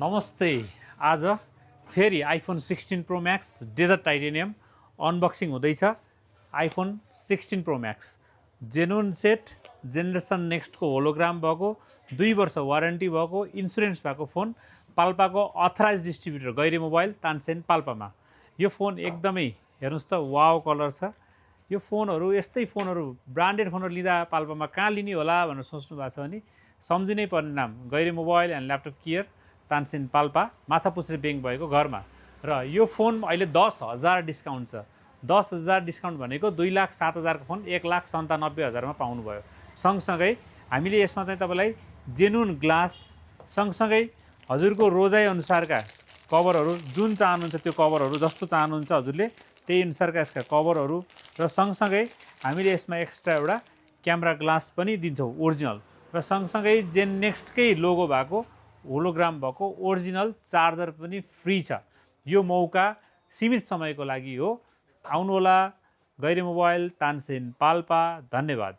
नमस्ते। आज फेरि iPhone 16 pro max desert titanium unboxing हुँदैछ। IPhone 16 pro max genuine set, generation नेक्स्टको होलोग्राम भएको, 2 वर्ष वारेन्टी भएको, इन्सुरेन्स भएको फोन, पाल्पाको authorised distributor Gairi mobile Tansen पाल्पामा। यो फोन एकदमै हेर्नुस् त वाव कलर छ। यो फोनहरू यस्तै फोनहरू ब्रान्डेड फोनहरू लिँदा पाल्पामा कहाँ लिने होला भनेर सोच्नु भएको छ भने सम्झिनै पर्ने नाम गैरी mobile and laptop care Tansen Palpa, Machhapuchhre bank भएको घरमा। र यो फोन अहिले 10,000 डिस्काउन्ट छ। 10,000 डिस्काउन्ट भनेको 2,07,000 को फोन 1,97,000 मा पाउनुभयो। सँगसँगै हामीले यसमा चाहिँ तपाईँलाई जेन्युन ग्लास सँगसँगै हजुरको रोजाइ अनुसारका कभरहरू जुन चाहनुहुन्छ त्यो कभरहरू जस्तो चाहनुहुन्छ हजुरले त्यही अनुसारका यसका कभरहरू र सँगसँगै हामीले यसमा एक्स्ट्रा एउटा क्यामेरा ग्लास पनि दिन्छौँ ओरिजिनल। र सँगसँगै जेन नेक्स्टकै लोगो भएको होलोग्राम भएको ओरिजिनल चार्जर पनि फ्री छ। यो मौका सीमित समयको लागि हो। आउनुहोला। गैरी मोबाइल तानसेन पाल्पा। धन्यवाद।